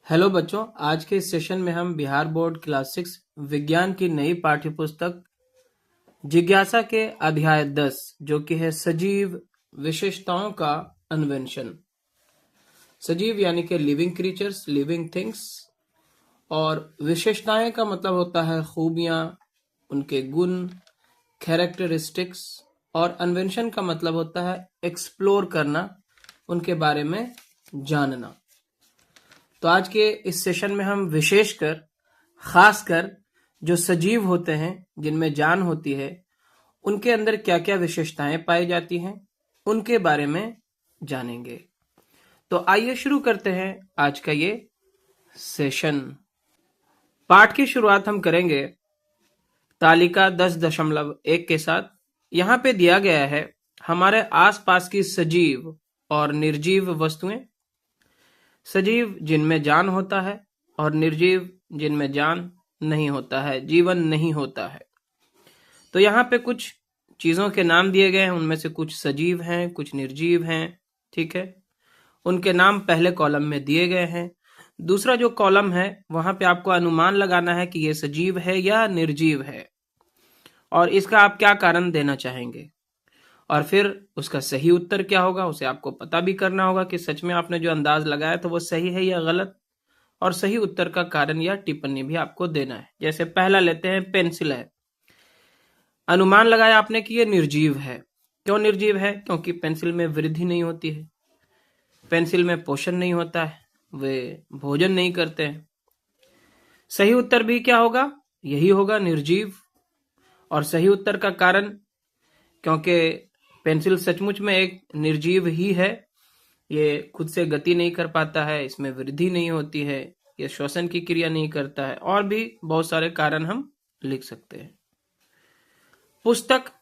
Hello बच्चों, आज के इस सेशन में हम बिहार बोर्ड क्लास 6 विज्ञान की नई पाठ्यपुस्तक जिज्ञासा के अध्याय 10 जो कि है सजीव विशेषताओं का अन्वेषण। सजीव यानी कि लिविंग क्रीचर्स, लिविंग थिंग्स, और विशेषताएं का मतलब होता है खूबियां, उनके गुण, कैरेक्टरिस्टिक्स, और अन्वेषण का मतलब होता है एक्सप्लोर करना, उनके बारे में जानना। तो आज के इस सेशन में हम विशेषकर खासकर जो सजीव होते हैं, जिनमें जान होती है, उनके अंदर क्या क्या विशेषताएं पाई जाती हैं, उनके बारे में जानेंगे। तो आइए शुरू करते हैं आज का ये सेशन। पाठ की शुरुआत हम करेंगे तालिका 10.1 के साथ। यहाँ पे दिया गया है हमारे आसपास की सजीव और निर्जीव वस्तुएं। सजीव जिनमें जान होता है और निर्जीव जिनमें जान नहीं होता है, जीवन नहीं होता है। तो यहाँ पे कुछ चीजों के नाम दिए गए हैं, उनमें से कुछ सजीव हैं, कुछ निर्जीव हैं। ठीक है, उनके नाम पहले कॉलम में दिए गए हैं। दूसरा जो कॉलम है वहां पे आपको अनुमान लगाना है कि ये सजीव है या निर्जीव है, और इसका आप क्या कारण देना चाहेंगे, और फिर उसका सही उत्तर क्या होगा उसे आपको पता भी करना होगा कि सच में आपने जो अंदाज लगाया तो वो सही है या गलत, और सही उत्तर का कारण या टिप्पणी भी आपको देना है। जैसे पहला लेते हैं, पेंसिल है। अनुमान लगाया आपने कि ये निर्जीव है। क्यों निर्जीव है? क्योंकि पेंसिल में वृद्धि नहीं होती है, पेंसिल में पोषण नहीं होता है, वे भोजन नहीं करते हैं। सही उत्तर भी क्या होगा? यही होगा, निर्जीव। और सही उत्तर का कारण, क्योंकि पेंसिल सचमुच में एक निर्जीव ही है। ये खुद से गति नहीं कर पाता है, इसमें वृद्धि नहीं होती है, ये श्वसन की क्रिया नहीं करता है, और भी बहुत सारे कारण हम लिख सकते हैं। पुस्तक,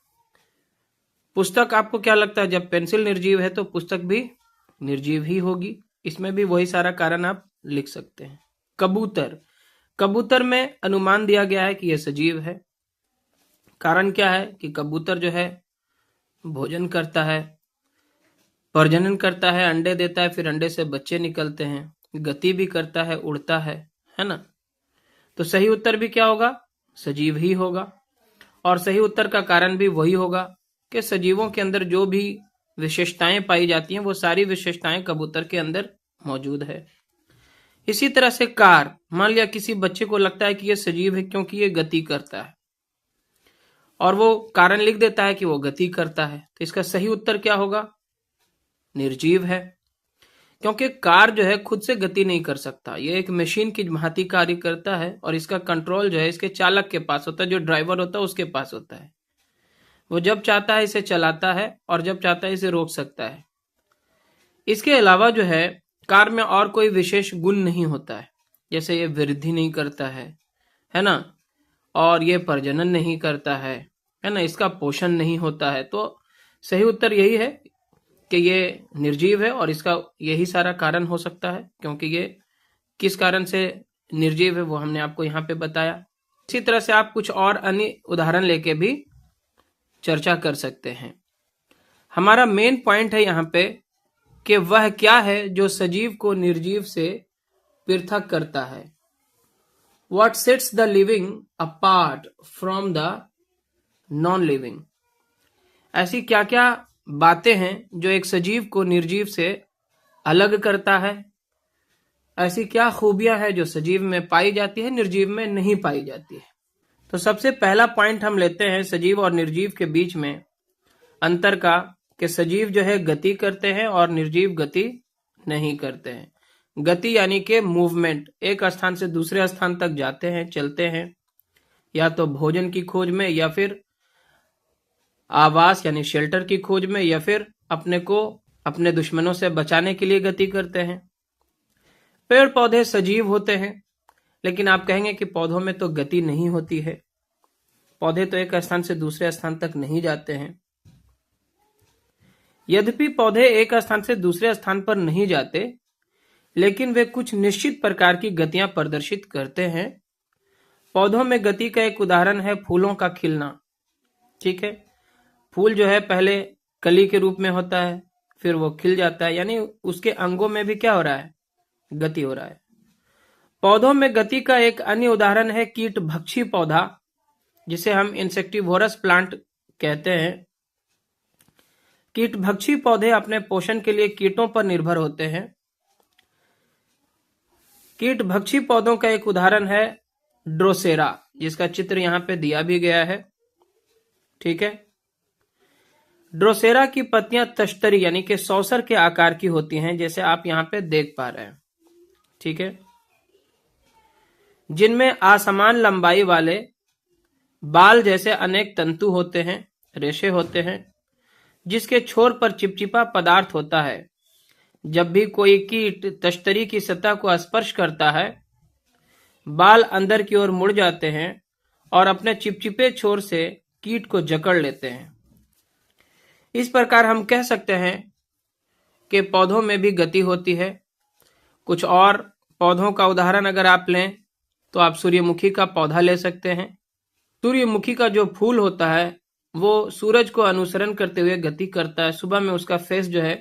पुस्तक आपको क्या लगता है, जब पेंसिल निर्जीव है तो पुस्तक भी निर्जीव ही होगी। इसमें भी वही सारा कारण आप लिख सकते हैं। कबूतर, कबूतर में अनुमान दिया गया है कि यह सजीव है। कारण क्या है कि कबूतर जो है भोजन करता है, प्रजनन करता है, अंडे देता है, फिर अंडे से बच्चे निकलते हैं, गति भी करता है, उड़ता है ना। तो सही उत्तर भी क्या होगा? सजीव ही होगा। और सही उत्तर का कारण भी वही होगा कि सजीवों के अंदर जो भी विशेषताएं पाई जाती हैं वो सारी विशेषताएं कबूतर के अंदर मौजूद है। इसी तरह से कार, मान लिया किसी बच्चे को लगता है कि यह सजीव है क्योंकि ये गति करता है, और वो कारण लिख देता है कि वो गति करता है, तो इसका सही उत्तर क्या होगा? निर्जीव है। क्योंकि कार जो है खुद से गति नहीं कर सकता, ये एक मशीन की भांति कार्य करता है, और इसका कंट्रोल जो है इसके चालक के पास होता है, जो ड्राइवर होता है उसके पास होता है। वो जब चाहता है इसे चलाता है, और जब चाहता है इसे रोक सकता है। इसके अलावा जो है कार में और कोई विशेष गुण नहीं होता है, जैसे ये वृद्धि नहीं करता है ना, और ये प्रजनन नहीं करता है ना, इसका पोषण नहीं होता है। तो सही उत्तर यही है कि ये निर्जीव है, और इसका यही सारा कारण हो सकता है। क्योंकि ये किस कारण से निर्जीव है वो हमने आपको यहाँ पे बताया। इसी तरह से आप कुछ और अन्य उदाहरण लेके भी चर्चा कर सकते हैं। हमारा मेन पॉइंट है यहाँ पे कि वह क्या है जो सजीव को निर्जीव से पृथक करता है। What sets the living apart from the non living? ऐसी क्या क्या बातें हैं जो एक सजीव को निर्जीव से अलग करता है? ऐसी क्या खूबियां हैं जो सजीव में पाई जाती है, निर्जीव में नहीं पाई जाती है? तो सबसे पहला पॉइंट हम लेते हैं सजीव और निर्जीव के बीच में अंतर का, कि सजीव जो है गति करते हैं और निर्जीव गति नहीं करते हैं। गति यानी कि मूवमेंट, एक स्थान से दूसरे स्थान तक जाते हैं, चलते हैं, या तो भोजन की खोज में, या फिर आवास यानी शेल्टर की खोज में, या फिर अपने को अपने दुश्मनों से बचाने के लिए गति करते हैं। पेड़ पौधे सजीव होते हैं, लेकिन आप कहेंगे कि पौधों में तो गति नहीं होती है, पौधे तो एक स्थान से दूसरे स्थान तक नहीं जाते हैं। यद्यपि पौधे एक स्थान से दूसरे स्थान पर नहीं जाते, लेकिन वे कुछ निश्चित प्रकार की गतियां प्रदर्शित करते हैं। पौधों में गति का एक उदाहरण है फूलों का खिलना। ठीक है, फूल जो है पहले कली के रूप में होता है, फिर वो खिल जाता है, यानी उसके अंगों में भी क्या हो रहा है? गति हो रहा है। पौधों में गति का एक अन्य उदाहरण है कीट भक्षी पौधा, जिसे हम इंसेक्टिवोरस प्लांट कहते हैं। कीट भक्षी पौधे अपने पोषण के लिए कीटों पर निर्भर होते हैं। कीट भक्षी पौधों का एक उदाहरण है ड्रोसेरा, जिसका चित्र यहां पे दिया भी गया है। ठीक है। ड्रोसेरा की पत्तियां तश्तरी यानी कि सौसर के आकार की होती हैं, जैसे आप यहां पे देख पा रहे हैं। ठीक है। जिनमें असमान लंबाई वाले बाल जैसे अनेक तंतु होते हैं, रेशे होते हैं, जिसके छोर पर चिपचिपा पदार्थ होता है। जब भी कोई कीट तश्तरी की सतह को स्पर्श करता है, बाल अंदर की ओर मुड़ जाते हैं और अपने चिपचिपे छोर से कीट को जकड़ लेते हैं। इस प्रकार हम कह सकते हैं कि पौधों में भी गति होती है। कुछ और पौधों का उदाहरण अगर आप लें तो आप सूर्यमुखी का पौधा ले सकते हैं। सूर्यमुखी का जो फूल होता है वो सूरज को अनुसरण करते हुए गति करता है। सुबह में उसका फेस जो है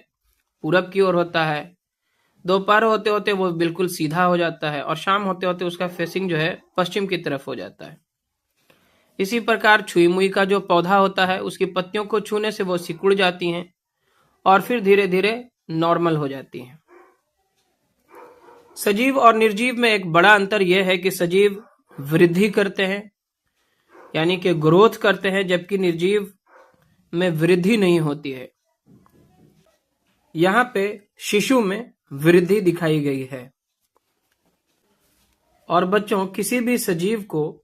पूरब की ओर होता है, दोपहर होते होते वो बिल्कुल सीधा हो जाता है और शाम होते होते उसका फेसिंग जो है पश्चिम की तरफ हो जाता है। इसी प्रकार छुई मुई का जो पौधा होता है उसकी पत्तियों को छूने से वो सिकुड़ जाती हैं और फिर धीरे धीरे नॉर्मल हो जाती हैं। सजीव और निर्जीव में एक बड़ा अंतर यह है कि सजीव वृद्धि करते हैं यानी कि ग्रोथ करते हैं, जबकि निर्जीव में वृद्धि नहीं होती है। यहां पे शिशु में वृद्धि दिखाई गई है। और बच्चों, किसी भी सजीव को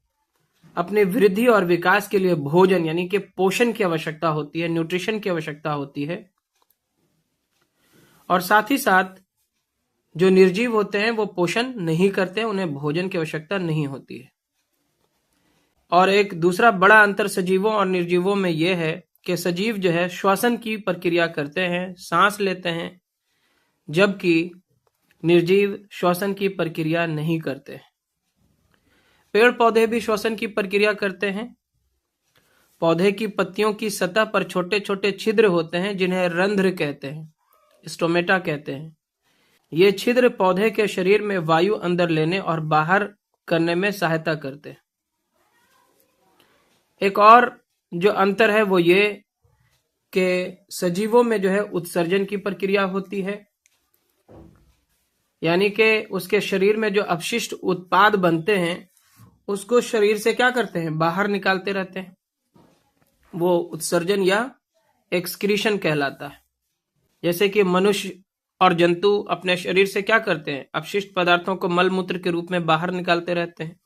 अपने वृद्धि और विकास के लिए भोजन यानी कि पोषण की आवश्यकता होती है, न्यूट्रिशन की आवश्यकता होती है। और साथ ही साथ जो निर्जीव होते हैं वो पोषण नहीं करते, उन्हें भोजन की आवश्यकता नहीं होती है। और एक दूसरा बड़ा अंतर सजीवों और निर्जीवों में यह है कि सजीव जो है श्वसन की प्रक्रिया करते हैं, सांस लेते हैं, जबकि निर्जीव श्वसन की प्रक्रिया नहीं करते। पेड़ पौधे भी श्वसन की प्रक्रिया करते हैं। पौधे की पत्तियों की सतह पर छोटे छोटे छिद्र होते हैं जिन्हें रंध्र कहते हैं, स्टोमेटा कहते हैं। ये छिद्र पौधे के शरीर में वायु अंदर लेने और बाहर करने में सहायता करते हैं। एक और जो अंतर है वो ये कि सजीवों में जो है उत्सर्जन की प्रक्रिया होती है, यानी कि उसके शरीर में जो अपशिष्ट उत्पाद बनते हैं उसको शरीर से क्या करते हैं, बाहर निकालते रहते हैं। वो उत्सर्जन या एक्सक्रीशन कहलाता है। जैसे कि मनुष्य और जंतु अपने शरीर से क्या करते हैं, अपशिष्ट पदार्थों को मल मूत्र के रूप में बाहर निकालते रहते हैं।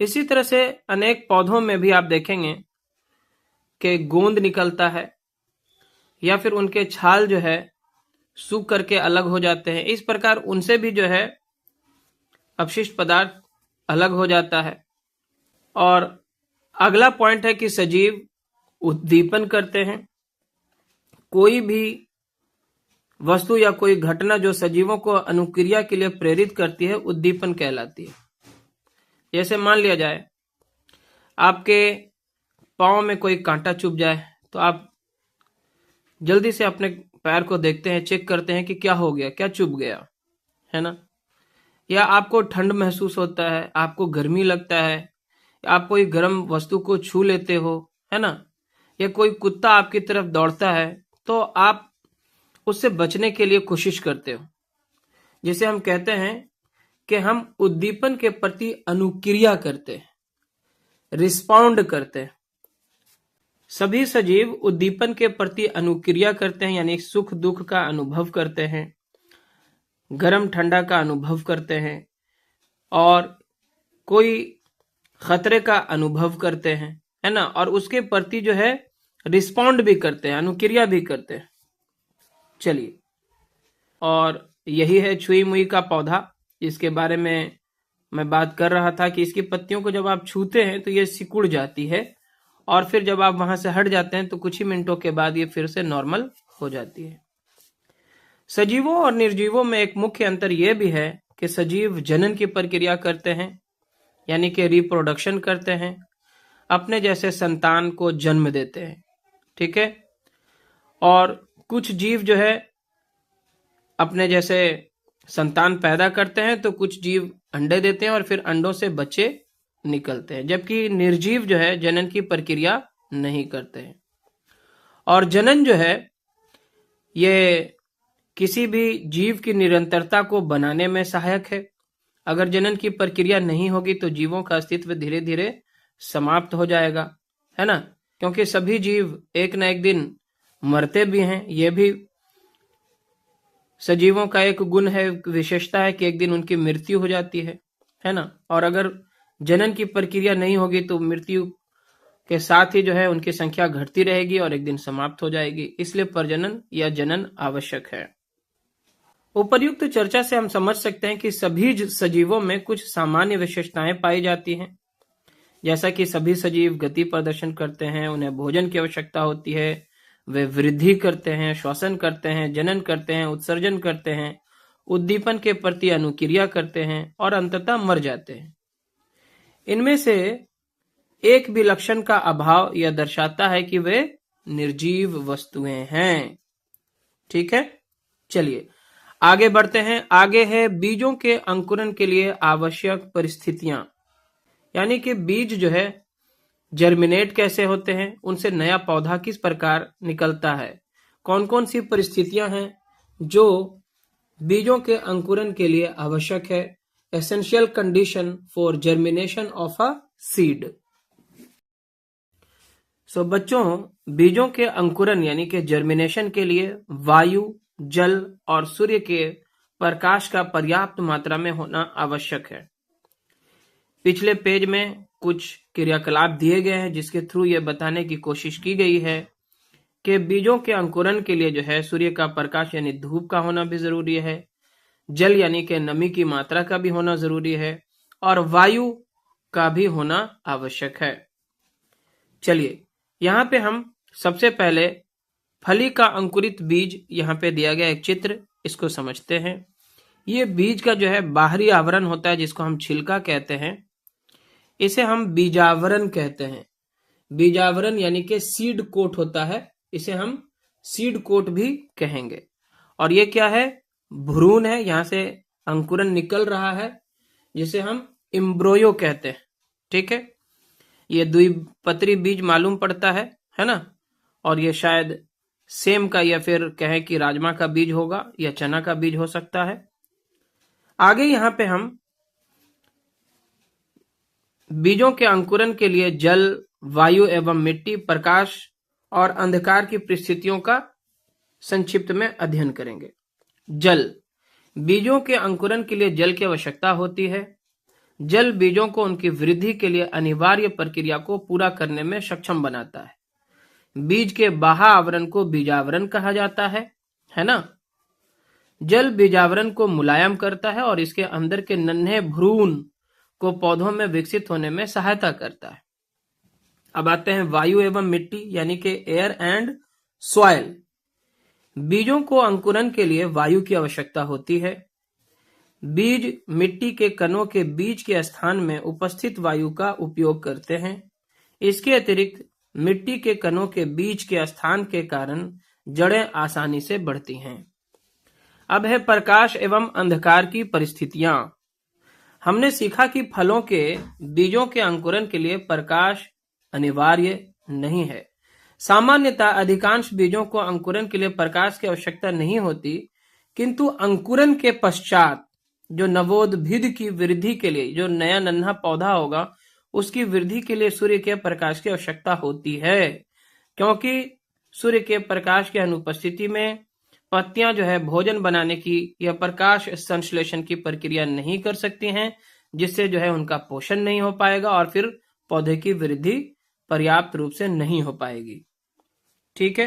इसी तरह से अनेक पौधों में भी आप देखेंगे कि गोंद निकलता है या फिर उनके छाल जो है सूख करके अलग हो जाते हैं। इस प्रकार उनसे भी जो है अपशिष्ट पदार्थ अलग हो जाता है। और अगला पॉइंट है कि सजीव उद्दीपन करते हैं। कोई भी वस्तु या कोई घटना जो सजीवों को अनुक्रिया के लिए प्रेरित करती है उद्दीपन कहलाती है। जैसे मान लिया जाए आपके पांव में कोई कांटा चुभ जाए तो आप जल्दी से अपने पैर को देखते हैं, चेक करते हैं कि क्या हो गया, क्या चुभ गया, है ना। या आपको ठंड महसूस होता है, आपको गर्मी लगता है, आप कोई गर्म वस्तु को छू लेते हो, है ना। या कोई कुत्ता आपकी तरफ दौड़ता है तो आप उससे बचने के लिए कोशिश करते हो, जिसे हम कहते हैं कि हम उद्दीपन के प्रति अनुक्रिया करते हैं, रिस्पॉन्ड करते हैं। सभी सजीव उद्दीपन के प्रति अनुक्रिया करते हैं, यानी सुख दुख का अनुभव करते हैं, गर्म ठंडा का अनुभव करते हैं और कोई खतरे का अनुभव करते हैं, है ना। और उसके प्रति जो है रिस्पॉन्ड भी करते हैं, अनुक्रिया भी करते हैं। चलिए, और यही है छुई मुई का पौधा, जिसके बारे में मैं बात कर रहा था कि इसकी पत्तियों को जब आप छूते हैं तो ये सिकुड़ जाती है और फिर जब आप वहां से हट जाते हैं तो कुछ ही मिनटों के बाद ये फिर से नॉर्मल हो जाती है। सजीवों और निर्जीवों में एक मुख्य अंतर यह भी है कि सजीव जनन की प्रक्रिया करते हैं, यानी कि रिप्रोडक्शन करते हैं, अपने जैसे संतान को जन्म देते हैं। ठीक है। और कुछ जीव जो है अपने जैसे संतान पैदा करते हैं तो कुछ जीव अंडे देते हैं और फिर अंडों से बच्चे निकलते हैं, जबकि निर्जीव जो है जनन की प्रक्रिया नहीं करते हैं। और जनन जो है ये किसी भी जीव की निरंतरता को बनाने में सहायक है। अगर जनन की प्रक्रिया नहीं होगी तो जीवों का अस्तित्व धीरे धीरे समाप्त हो जाएगा, है ना, क्योंकि सभी जीव एक न एक दिन मरते भी हैं। यह भी सजीवों का एक गुण है, विशेषता है कि एक दिन उनकी मृत्यु हो जाती है ना। और अगर जनन की प्रक्रिया नहीं होगी तो मृत्यु के साथ ही जो है उनकी संख्या घटती रहेगी और एक दिन समाप्त हो जाएगी। इसलिए प्रजनन या जनन आवश्यक है। उपर्युक्त चर्चा से हम समझ सकते हैं कि सभी सजीवों में कुछ सामान्य विशेषताएं पाई जाती हैं, जैसा कि सभी सजीव गति प्रदर्शन करते हैं, उन्हें भोजन की आवश्यकता होती है, वे वृद्धि करते हैं, श्वसन करते हैं, जनन करते हैं, उत्सर्जन करते हैं, उद्दीपन के प्रति अनुक्रिया करते हैं और अंततः मर जाते हैं। इनमें से एक भी लक्षण का अभाव यह दर्शाता है कि वे निर्जीव वस्तुएं हैं। ठीक है, चलिए आगे बढ़ते हैं। आगे है बीजों के अंकुरण के लिए आवश्यक परिस्थितियां, यानी कि बीज जो है जर्मिनेट कैसे होते हैं, उनसे नया पौधा किस प्रकार निकलता है, कौन कौन सी परिस्थितियां हैं जो बीजों के अंकुरण के लिए आवश्यक है। Essential condition for germination of a seed. So बच्चों, बीजों के अंकुरण यानी कि जर्मिनेशन के लिए वायु, जल और सूर्य के प्रकाश का पर्याप्त मात्रा में होना आवश्यक है। पिछले पेज में कुछ क्रियाकलाप दिए गए हैं जिसके थ्रू यह बताने की कोशिश की गई है कि बीजों के अंकुरण के लिए जो है सूर्य का प्रकाश यानी धूप का होना भी जरूरी है, जल यानी कि नमी की मात्रा का भी होना जरूरी है और वायु का भी होना आवश्यक है। चलिए यहाँ पे हम सबसे पहले फली का अंकुरित बीज यहाँ पे दिया गया एक चित्र, इसको समझते हैं। ये बीज का जो है बाहरी आवरण होता है जिसको हम छिलका कहते हैं, इसे हम बीजावरण कहते हैं। बीजावरण यानी कि सीड कोट होता है, इसे हम सीड कोट भी कहेंगे। और ये क्या है, भ्रूण है, यहां से अंकुरन निकल रहा है जिसे हम एम्ब्रोयो कहते हैं। ठीक है, ये द्विपत्री बीज मालूम पड़ता है ना। और ये शायद सेम का या फिर कहें कि राजमा का बीज होगा या चना का बीज हो सकता है। आगे यहां पे हम बीजों के अंकुरन के लिए जल, वायु एवं मिट्टी, प्रकाश और अंधकार की परिस्थितियों का संक्षिप्त में अध्ययन करेंगे। जल, बीजों के अंकुरन के लिए जल की आवश्यकता होती है। जल बीजों को उनकी वृद्धि के लिए अनिवार्य प्रक्रिया को पूरा करने में सक्षम बनाता है। बीज के बाह्य आवरण को बीजावरण कहा जाता है ना। जल बीजावरण को मुलायम करता है और इसके अंदर के नन्हे भ्रूण को पौधों में विकसित होने में सहायता करता है। अब आते हैं वायु एवं मिट्टी यानी कि एयर एंड सॉइल। बीजों को अंकुरन के लिए वायु की आवश्यकता होती है। बीज मिट्टी के कणों के बीज के स्थान में उपस्थित वायु का उपयोग करते हैं। इसके अतिरिक्त मिट्टी के कणों के बीज के स्थान के कारण जड़ें आसानी से बढ़ती हैं। अब है प्रकाश एवं अंधकार की परिस्थितियां। हमने सीखा कि फलों के बीजों के अंकुरन के लिए प्रकाश अनिवार्य नहीं है। सामान्यतः अधिकांश बीजों को अंकुरन के लिए प्रकाश की आवश्यकता नहीं होती, किंतु अंकुरन के पश्चात जो नवोद्भिद की वृद्धि के लिए, जो नया नन्हा पौधा होगा, उसकी वृद्धि के लिए सूर्य के प्रकाश की आवश्यकता होती है, क्योंकि सूर्य के प्रकाश की अनुपस्थिति में पत्तियां जो है भोजन बनाने की या प्रकाश संश्लेषण की प्रक्रिया नहीं कर सकती हैं, जिससे जो है उनका पोषण नहीं हो पाएगा और फिर पौधे की वृद्धि पर्याप्त रूप से नहीं हो पाएगी। ठीक है,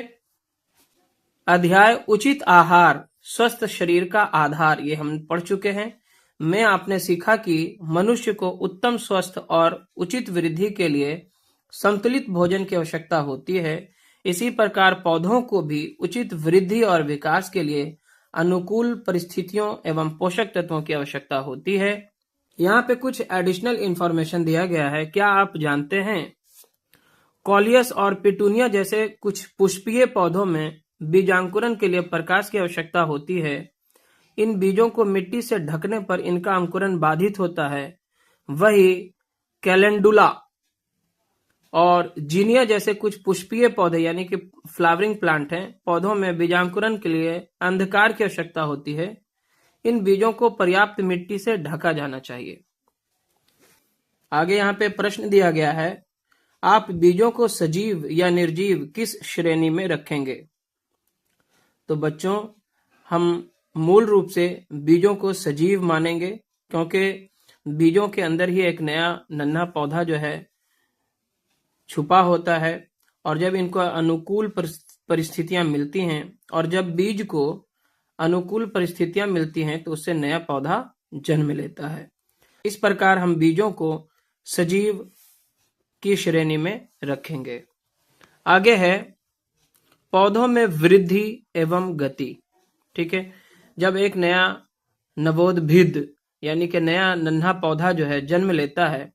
अध्याय उचित आहार स्वस्थ शरीर का आधार, ये हम पढ़ चुके हैं। में आपने सीखा कि मनुष्य को उत्तम स्वस्थ और उचित वृद्धि के लिए संतुलित भोजन की आवश्यकता होती है। इसी प्रकार पौधों को भी उचित वृद्धि और विकास के लिए अनुकूल परिस्थितियों एवं पोषक तत्वों की आवश्यकता होती है। यहाँ पे कुछ एडिशनल इंफॉर्मेशन दिया गया है। क्या आप जानते हैं कॉलियस और पिटूनिया जैसे कुछ पुष्पीय पौधों में बीजांकुरन के लिए प्रकाश की आवश्यकता होती है। इन बीजों को मिट्टी से ढकने पर इनका अंकुरण बाधित होता है, वही कैलेंडुला और जीनिया जैसे कुछ पुष्पीय पौधे यानी कि फ्लावरिंग प्लांट हैं, पौधों में बीजांकुरण के लिए अंधकार की आवश्यकता होती है। इन बीजों को पर्याप्त मिट्टी से ढका जाना चाहिए। आगे यहाँ पे प्रश्न दिया गया है, आप बीजों को सजीव या निर्जीव किस श्रेणी में रखेंगे? तो बच्चों, हम मूल रूप से बीजों को सजीव मानेंगे, क्योंकि बीजों के अंदर ही एक नया नन्हा पौधा जो है छुपा होता है, और जब इनको अनुकूल परिस्थितियां मिलती हैं और जब बीज को अनुकूल परिस्थितियां मिलती हैं तो उससे नया पौधा जन्म लेता है। इस प्रकार हम बीजों को सजीव की श्रेणी में रखेंगे। आगे है पौधों में वृद्धि एवं गति। ठीक है, जब एक नया नवोद्भिद यानी कि नया नन्हा पौधा जो है जन्म लेता है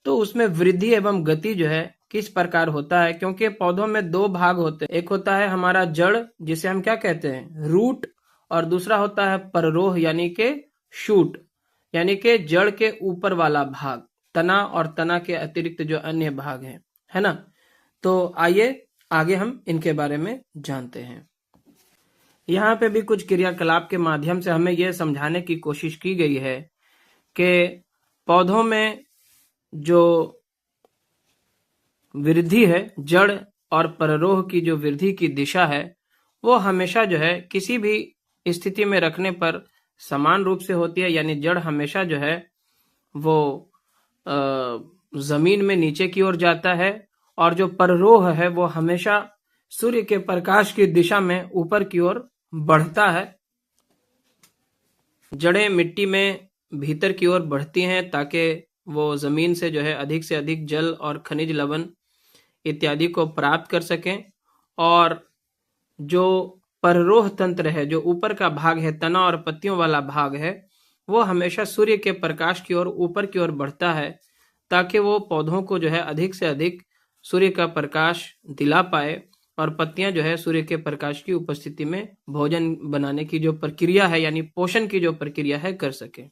तो उसमें वृद्धि एवं गति जो है किस प्रकार होता है, क्योंकि पौधों में दो भाग होते हैं। एक होता है हमारा जड़, जिसे हम क्या कहते हैं, रूट, और दूसरा होता है पररोह यानी के शूट, यानी के जड़ के ऊपर वाला भाग, तना और तना के अतिरिक्त जो अन्य भाग हैं, है ना। तो आइए आगे हम इनके बारे में जानते हैं। यहाँ पे भी कुछ क्रियाकलाप के माध्यम से हमें यह समझाने की कोशिश की गई है कि पौधों में जो वृद्धि है, जड़ और पररोह की जो वृद्धि की दिशा है, वो हमेशा जो है किसी भी स्थिति में रखने पर समान रूप से होती है। यानी जड़ हमेशा जो है वो जमीन में नीचे की ओर जाता है, और जो पररोह है वो हमेशा सूर्य के प्रकाश की दिशा में ऊपर की ओर बढ़ता है। जड़ें मिट्टी में भीतर की ओर बढ़ती हैं ताकि वो जमीन से जो है अधिक से अधिक जल और खनिज लवण इत्यादि को प्राप्त कर सकें, और जो पररोह तंत्र है, जो ऊपर का भाग है, तना और पत्तियों वाला भाग है, वो हमेशा सूर्य के प्रकाश की ओर ऊपर की ओर बढ़ता है ताकि वो पौधों को जो है अधिक से अधिक सूर्य का प्रकाश दिला पाए और पत्तियां जो है सूर्य के प्रकाश की उपस्थिति में भोजन बनाने की जो प्रक्रिया है यानी पोषण की जो प्रक्रिया है कर सके।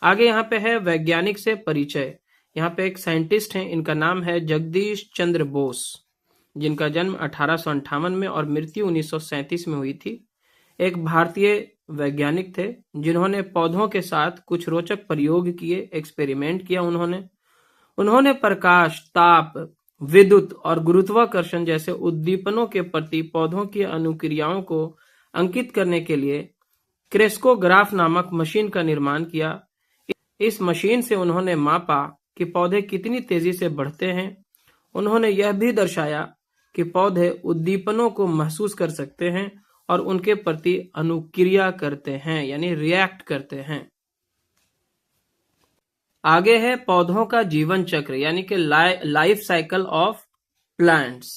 आगे यहाँ पे है वैज्ञानिक से परिचय। यहाँ पे एक साइंटिस्ट हैं, इनका नाम है जगदीश चंद्र बोस, जिनका जन्म 1858 में और मृत्यु 1937 में हुई थी। एक भारतीय वैज्ञानिक थे जिन्होंने पौधों के साथ कुछ रोचक प्रयोग किए, एक्सपेरिमेंट किया। उन्होंने प्रकाश, ताप, विद्युत और गुरुत्वाकर्षण जैसे उद्दीपनों के प्रति पौधों की अनुक्रियाओं को अंकित करने के लिए क्रेस्कोग्राफ नामक मशीन का निर्माण किया। इस मशीन से उन्होंने मापा कि पौधे कितनी तेजी से बढ़ते हैं। उन्होंने यह भी दर्शाया कि पौधे उद्दीपनों को महसूस कर सकते हैं और उनके प्रति अनुक्रिया करते हैं यानी रिएक्ट करते हैं। आगे है पौधों का जीवन चक्र यानी कि लाइफ साइकिल ऑफ प्लांट्स।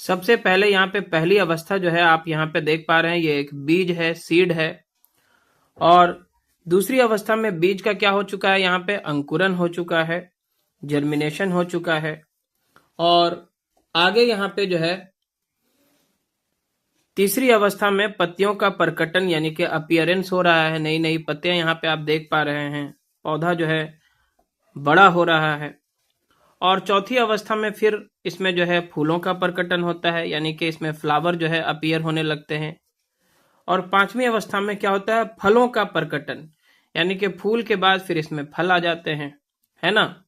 सबसे पहले यहाँ पे पहली अवस्था जो है आप यहाँ पे देख पा रहे हैं, ये एक बीज है, सीड है। और दूसरी अवस्था में बीज का क्या हो चुका है, यहाँ पे अंकुरन हो चुका है, जर्मिनेशन हो चुका है। और आगे यहाँ पे जो है तीसरी अवस्था में पत्तियों का प्रकटन यानी कि अपीयरेंस हो रहा है, नई नई पत्तियां यहाँ पे आप देख पा रहे हैं, पौधा जो है बड़ा हो रहा है। और चौथी अवस्था में फिर इसमें जो है फूलों का प्रकटन होता है यानी कि इसमें फ्लावर जो है अपीयर होने लगते हैं। और पांचवी अवस्था में क्या होता है, फलों का प्रकटन यानी कि फूल के बाद फिर इसमें फल आ जाते हैं, है ना।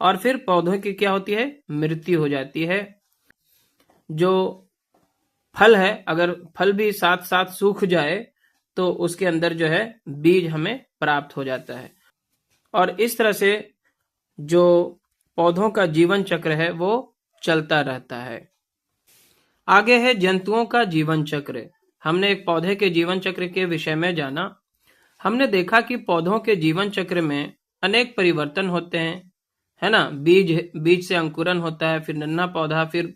और फिर पौधों की क्या होती है, मृत्यु हो जाती है। जो फल है, अगर फल भी साथ साथ सूख जाए तो उसके अंदर जो है बीज हमें प्राप्त हो जाता है। और इस तरह से जो पौधों का जीवन चक्र है वो चलता रहता है। आगे है जंतुओं का जीवन चक्र। हमने एक पौधे के जीवन चक्र के विषय में जाना। हमने देखा कि पौधों के जीवन चक्र में अनेक परिवर्तन होते हैं, है ना। बीज से अंकुरन होता है, फिर नन्हा पौधा, फिर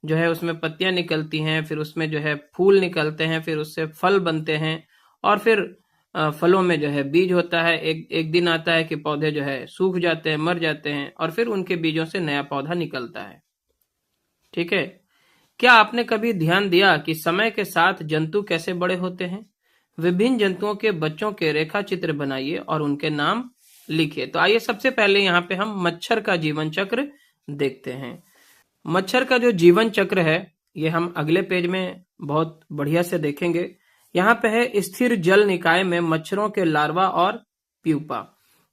जो है उसमें पत्तियां निकलती हैं, फिर उसमें जो है फूल निकलते हैं, फिर उससे फल बनते हैं, और फिर फलों में जो है बीज होता है। एक दिन आता है कि पौधे जो है सूख जाते हैं, मर जाते हैं, और फिर उनके बीजों से नया पौधा निकलता है। ठीक है, क्या आपने कभी ध्यान दिया कि समय के साथ जंतु कैसे बड़े होते हैं? विभिन्न जंतुओं के बच्चों के रेखा चित्र बनाइए और उनके नाम लिखिए। तो आइए सबसे पहले यहाँ पे हम मच्छर का जीवन चक्र देखते हैं। मच्छर का जो जीवन चक्र है ये हम अगले पेज में बहुत बढ़िया से देखेंगे। यहाँ पे है स्थिर जल निकाय में मच्छरों के लार्वा और प्यूपा,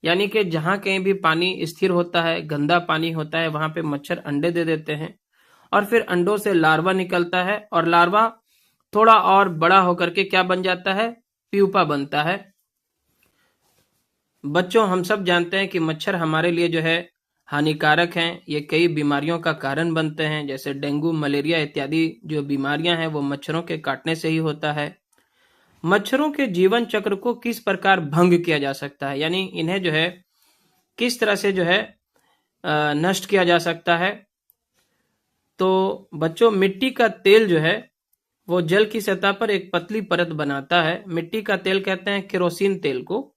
यानी कि जहां कहीं भी पानी स्थिर होता है, गंदा पानी होता है, वहां पे मच्छर अंडे दे देते हैं और फिर अंडों से लार्वा निकलता है और लार्वा थोड़ा और बड़ा होकर के क्या बन जाता है? प्यूपा बनता है। बच्चों, हम सब जानते हैं कि मच्छर हमारे लिए जो है हानिकारक हैं। ये कई बीमारियों का कारण बनते हैं, जैसे डेंगू, मलेरिया इत्यादि जो बीमारियां हैं वो मच्छरों के काटने से ही होता है। मच्छरों के जीवन चक्र को किस प्रकार भंग किया जा सकता है, यानी इन्हें जो है किस तरह से जो है नष्ट किया जा सकता है? तो बच्चों, मिट्टी का तेल जो है वो जल की सतह पर एक पतली परत बनाता है। मिट्टी का तेल कहते हैं केरोसिन तेल को।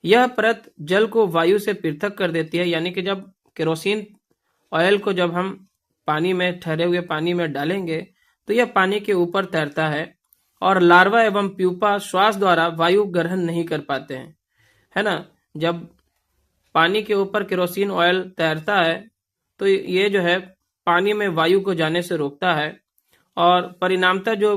यह परत जल को वायु से पृथक कर देती है, यानी कि जब केरोसिन ऑयल को जब हम पानी में, ठहरे हुए पानी में डालेंगे तो यह पानी के ऊपर तैरता है और लार्वा एवं प्यूपा श्वास द्वारा वायु ग्रहण नहीं कर पाते हैं, है ना। जब पानी के ऊपर केरोसिन ऑयल तैरता है तो ये जो है पानी में वायु को जाने से रोकता है और परिणामतः जो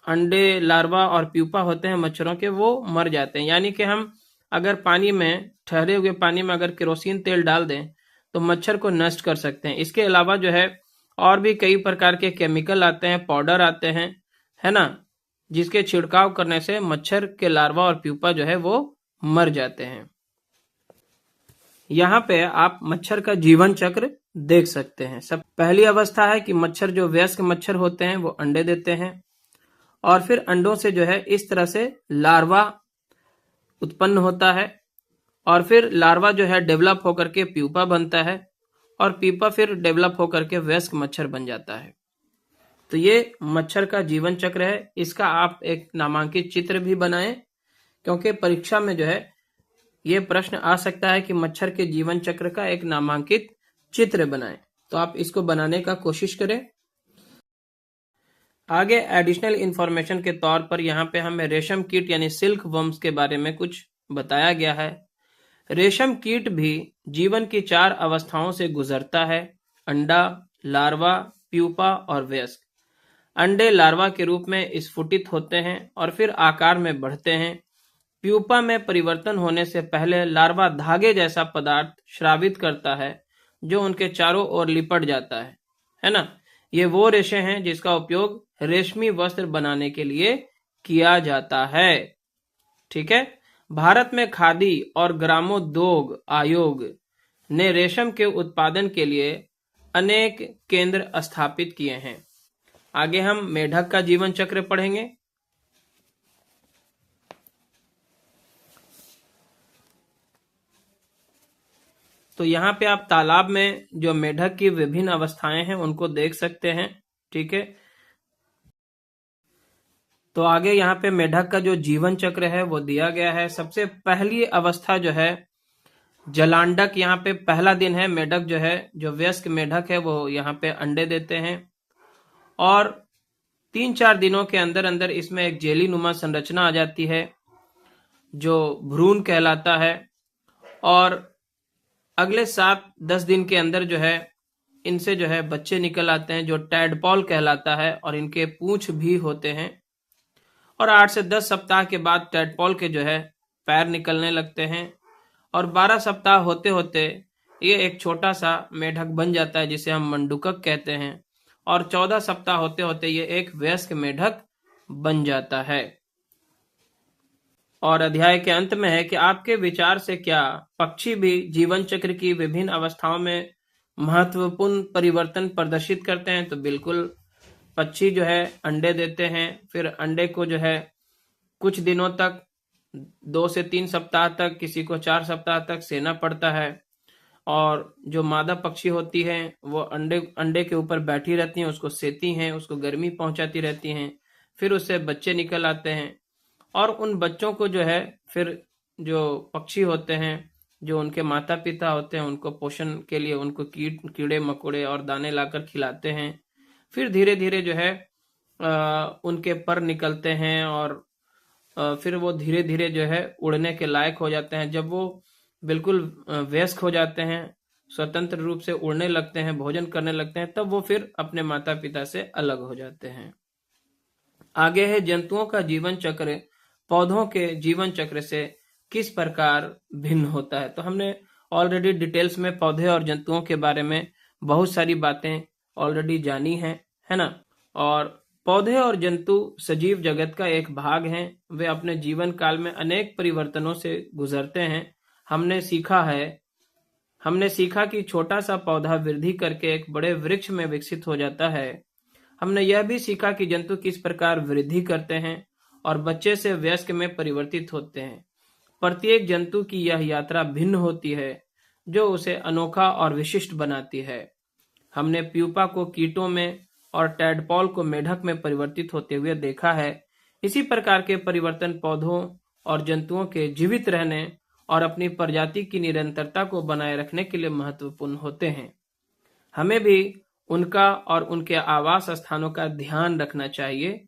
अंडे, लार्वा और प्यूपा होते हैं मच्छरों के वो मर जाते हैं। यानी कि हम अगर पानी में, ठहरे हुए पानी में अगर केरोसिन तेल डाल दें तो मच्छर को नष्ट कर सकते हैं। इसके अलावा जो है और भी कई प्रकार के केमिकल आते हैं, पाउडर आते हैं, है ना, जिसके छिड़काव करने से मच्छर के लार्वा और प्यूपा जो है वो मर जाते हैं। यहाँ पे आप मच्छर का जीवन चक्र देख सकते हैं। सब पहली अवस्था है कि मच्छर, जो वयस्क मच्छर होते हैं वो अंडे देते हैं और फिर अंडों से जो है इस तरह से लार्वा उत्पन्न होता है और फिर लार्वा जो है डेवलप होकर के प्यूपा बनता है और प्यूपा फिर डेवलप होकर के वयस्क मच्छर बन जाता है। तो ये मच्छर का जीवन चक्र है। इसका आप एक नामांकित चित्र भी बनाएं, क्योंकि परीक्षा में जो है ये प्रश्न आ सकता है कि मच्छर के जीवन चक्र का एक नामांकित चित्र बनाएं। तो आप इसको बनाने का कोशिश करें। आगे एडिशनल इंफॉर्मेशन के तौर पर यहाँ पे हमें रेशम कीट यानी सिल्क वर्म्स के बारे में कुछ बताया गया है। रेशम कीट भी जीवन की 4 अवस्थाओं से गुजरता है: अंडा, लार्वा, प्यूपा और वयस्क। अंडे लार्वा के रूप में स्फुटित होते हैं और फिर आकार में बढ़ते हैं। प्यूपा में परिवर्तन होने से पहले लार्वा धागे जैसा पदार्थ स्रावित करता है जो उनके चारों ओर लिपट जाता है ना। ये वो रेशे हैं जिसका उपयोग रेशमी वस्त्र बनाने के लिए किया जाता है। ठीक है। भारत में खादी और ग्रामोद्योग आयोग ने रेशम के उत्पादन के लिए अनेक केंद्र स्थापित किए हैं। आगे हम मेढक का जीवन चक्र पढ़ेंगे। तो यहाँ पे आप तालाब में जो मेढक की विभिन्न अवस्थाएं हैं उनको देख सकते हैं। ठीक है। तो आगे यहाँ पे मेढक का जो जीवन चक्र है वो दिया गया है। सबसे पहली अवस्था जो है जलांडक, यहाँ पे पहला दिन है। मेढक जो है, जो वयस्क मेढक है वो यहाँ पे अंडे देते हैं और 3-4 दिनों के अंदर अंदर इसमें एक जेलीनुमा संरचना आ जाती है जो भ्रूण कहलाता है और अगले 7-10 दिन के अंदर जो है इनसे जो है बच्चे निकल आते हैं जो टैडपॉल कहलाता है और इनके पूंछ भी होते हैं और 8 से 10 सप्ताह के बाद टैडपॉल के जो है पैर निकलने लगते हैं और 12 सप्ताह होते होते ये एक छोटा सा मेढक बन जाता है जिसे हम मंडूकक कहते हैं और 14 सप्ताह होते होते ये एक वयस्क मेढक बन जाता है। और अध्याय के अंत में है कि आपके विचार से क्या पक्षी भी जीवन चक्र की विभिन्न अवस्थाओं में महत्वपूर्ण परिवर्तन प्रदर्शित करते हैं? तो बिल्कुल, पक्षी जो है अंडे देते हैं, फिर अंडे को जो है कुछ दिनों तक, 2 से 3 सप्ताह तक, किसी को 4 सप्ताह तक सेना पड़ता है और जो मादा पक्षी होती हैं वो अंडे के ऊपर बैठी रहती हैं, उसको सेती हैं, उसको गर्मी पहुंचाती रहती हैं, फिर उससे बच्चे निकल आते हैं और उन बच्चों को जो है फिर जो पक्षी होते हैं, जो उनके माता पिता होते हैं, उनको पोषण के लिए उनको कीड़े मकोड़े और दाने लाकर खिलाते हैं। फिर धीरे धीरे जो है उनके पर निकलते हैं और फिर वो धीरे धीरे जो है उड़ने के लायक हो जाते हैं। जब वो बिल्कुल वयस्क हो जाते हैं, स्वतंत्र रूप से उड़ने लगते हैं, भोजन करने लगते हैं, तब वो फिर अपने माता पिता से अलग हो जाते हैं। आगे है जंतुओं का जीवन चक्र पौधों के जीवन चक्र से किस प्रकार भिन्न होता है। तो हमने ऑलरेडी डिटेल्स में पौधे और जंतुओं के बारे में बहुत सारी बातें ऑलरेडी जानी है ना। और पौधे और जंतु सजीव जगत का एक भाग हैं। वे अपने जीवन काल में अनेक परिवर्तनों से गुजरते हैं। हमने सीखा कि छोटा सा पौधा वृद्धि करके एक बड़े वृक्ष में विकसित हो जाता है। हमने यह भी सीखा कि जंतु किस प्रकार वृद्धि करते हैं और बच्चे से वयस्क में परिवर्तित होते हैं। प्रत्येक जंतु की यह यात्रा भिन्न होती है, जो उसे अनोखा और विशिष्ट बनाती है। हमने प्यूपा को कीटों में और टैडपॉल को मेढक में परिवर्तित होते हुए देखा है। इसी प्रकार के परिवर्तन पौधों और जंतुओं के जीवित रहने और अपनी प्रजाति की निरंतरता को बनाए रखने के लिए महत्वपूर्ण होते हैं। हमें भी उनका और उनके आवास स्थानों का ध्यान रखना चाहिए।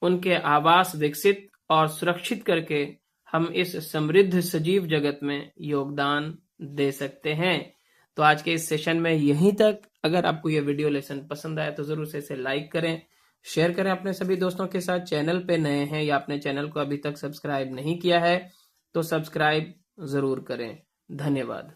उनके आवास विकसित और सुरक्षित करके हम इस समृद्ध सजीव जगत में योगदान दे सकते हैं। तो आज के इस सेशन में यहीं तक। अगर आपको यह वीडियो लेसन पसंद आया तो जरूर से इसे लाइक करें, शेयर करें अपने सभी दोस्तों के साथ। चैनल पे नए हैं या अपने चैनल को अभी तक सब्सक्राइब नहीं किया है तो सब्सक्राइब जरूर करें। धन्यवाद।